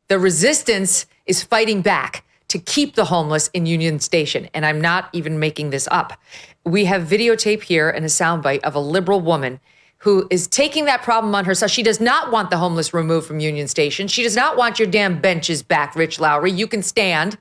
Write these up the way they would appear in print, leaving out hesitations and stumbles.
The resistance is fighting back to keep the homeless in Union Station. And I'm not even making this up. We have videotape here and a soundbite of a liberal woman who is taking that problem on herself. She does not want the homeless removed from Union Station. She does not want your damn benches back, Rich Lowry. You can stand.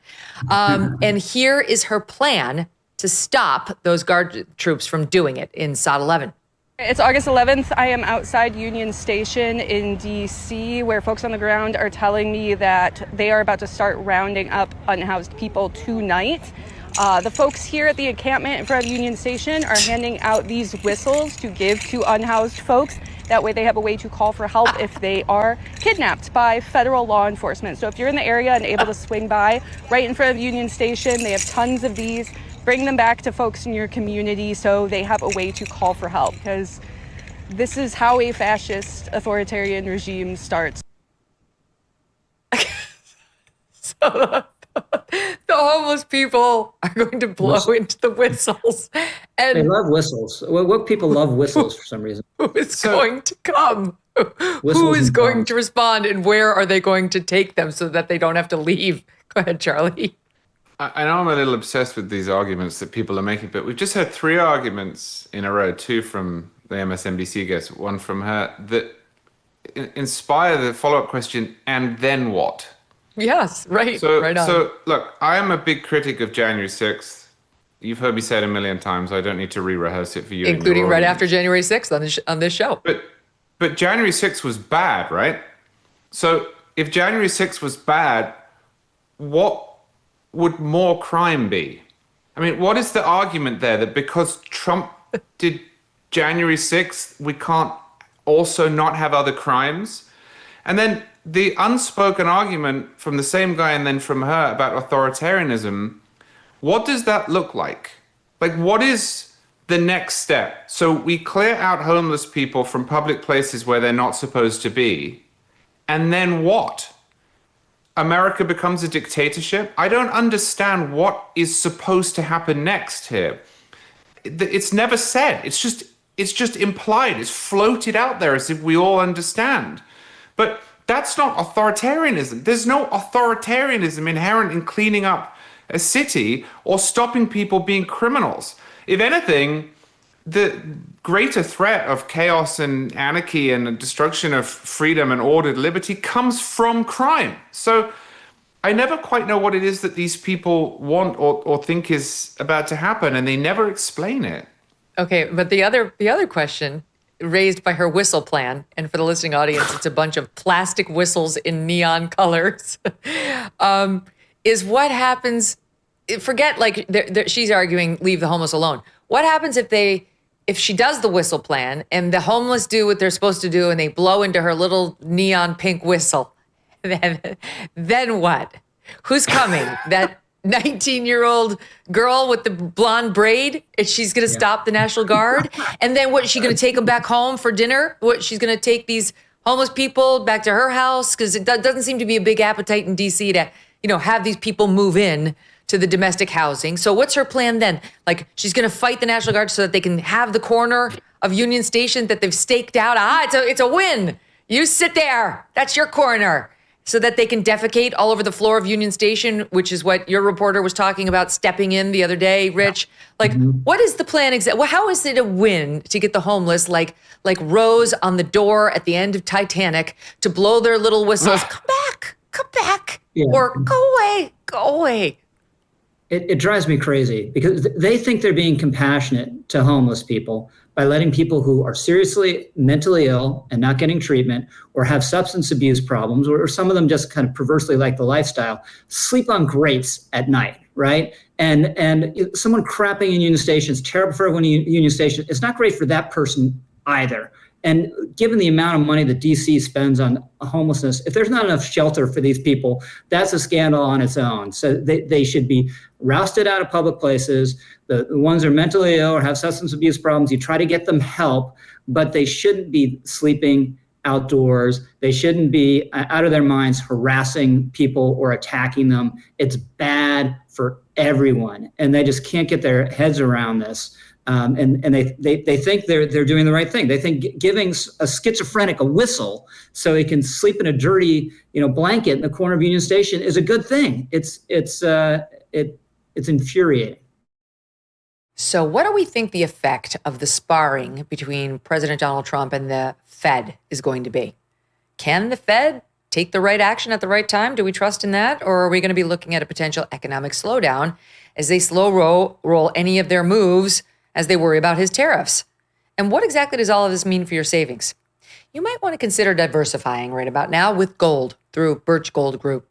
And here is her plan to stop those guard troops from doing it in SOT 11. It's August 11th. I am outside Union Station in D.C., where folks on the ground are telling me that they are about to start rounding up unhoused people tonight. The folks here at the encampment in front of Union Station are handing out these whistles to give to unhoused folks. That way they have a way to call for help if they are kidnapped by federal law enforcement. So if you're in the area and able to swing by right in front of Union Station, they have tons of these. Bring them back to folks in your community so they have a way to call for help, because this is how a fascist authoritarian regime starts. So the homeless people are going to blow into the whistles. And they love whistles. What people love whistles for some reason. Who is going to come? Who is going to respond, and where are they going to take them so that they don't have to leave? Go ahead, Charlie. I know I'm a little obsessed with these arguments that people are making, but we've just heard 3 arguments in a row, 2 from the MSNBC guest, 1 from her, that inspire the follow-up question, and then what? Yes, right. Right on. So, look, I am a big critic of January 6th. You've heard me say it a million times. I don't need to re-rehearse it for you. Including right after January 6th on this show. But January 6th was bad, right? So if January 6th was bad, what would more crime be? I mean, what is the argument there that because Trump did January 6th, we can't also not have other crimes? And then the unspoken argument from the same guy and then from her about authoritarianism, what does that look like? Like, what is the next step? So we clear out homeless people from public places where they're not supposed to be. And then what? America becomes a dictatorship? I don't understand what is supposed to happen next here. It's never said. It's just implied. It's floated out there as if we all understand. But that's not authoritarianism. There's no authoritarianism inherent in cleaning up a city or stopping people being criminals. If anything, the greater threat of chaos and anarchy and the destruction of freedom and ordered liberty comes from crime. So I never quite know what it is that these people want or think is about to happen, and they never explain it. Okay, but the other question raised by her whistle plan, and for the listening audience, it's a bunch of plastic whistles in neon colors, is what happens, forget, like, she's arguing, leave the homeless alone. What happens if she does the whistle plan and the homeless do what they're supposed to do and they blow into her little neon pink whistle? Then what? Who's coming? That 19-year-old girl with the blonde braid? And she's going to stop the National Guard? And then what, is she going to take them back home for dinner? What, she's going to take these homeless people back to her house? Because it doesn't seem to be a big appetite in D.C. to, have these people move in to the domestic housing. So what's her plan then? Like, she's going to fight the National Guard so that they can have the corner of Union Station that they've staked out. It's a win. You sit there. That's your corner. So that they can defecate all over the floor of Union Station, which is what your reporter was talking about stepping in the other day, Rich. Like, what is the plan exactly? Well, how is it a win to get the homeless, like Rose on the door at the end of Titanic, to blow their little whistles, come back, or go away. It drives me crazy because they think they're being compassionate to homeless people by letting people who are seriously mentally ill and not getting treatment or have substance abuse problems, or some of them just kind of perversely like the lifestyle, sleep on grates at night, right? And someone crapping in Union Station is terrible for everyone in Union Station. It's not great for that person either. And given the amount of money that DC spends on homelessness, if there's not enough shelter for these people, that's a scandal on its own. So they should be rousted out of public places. The ones who are mentally ill or have substance abuse problems, you try to get them help, but they shouldn't be sleeping outdoors. They shouldn't be out of their minds harassing people or attacking them. It's bad for everyone. And they just can't get their heads around this. And they think they're doing the right thing. They think giving a schizophrenic a whistle so he can sleep in a dirty blanket in the corner of Union Station is a good thing. It's infuriating. So what do we think the effect of the sparring between President Donald Trump and the Fed is going to be? Can the Fed take the right action at the right time? Do we trust in that? Or are we going to be looking at a potential economic slowdown as they slow roll any of their moves as they worry about his tariffs? And what exactly does all of this mean for your savings? You might want to consider diversifying right about now with gold through Birch Gold Group.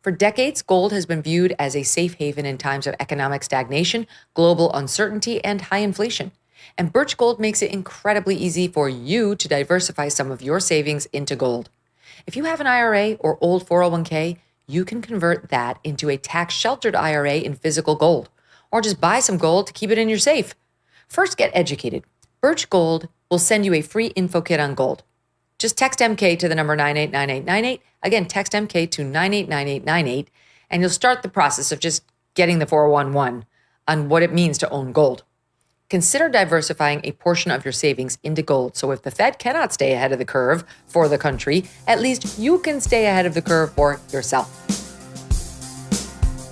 For decades, gold has been viewed as a safe haven in times of economic stagnation, global uncertainty, and high inflation. And Birch Gold makes it incredibly easy for you to diversify some of your savings into gold. If you have an IRA or old 401k, you can convert that into a tax-sheltered IRA in physical gold, or just buy some gold to keep it in your safe. First, get educated. Birch Gold will send you a free info kit on gold. Just text MK to the number 989898. Again, text MK to 989898, and you'll start the process of just getting the 411 on what it means to own gold. Consider diversifying a portion of your savings into gold. So if the Fed cannot stay ahead of the curve for the country, at least you can stay ahead of the curve for yourself.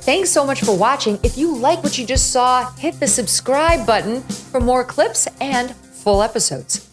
Thanks so much for watching. If you like what you just saw, hit the subscribe button for more clips and full episodes.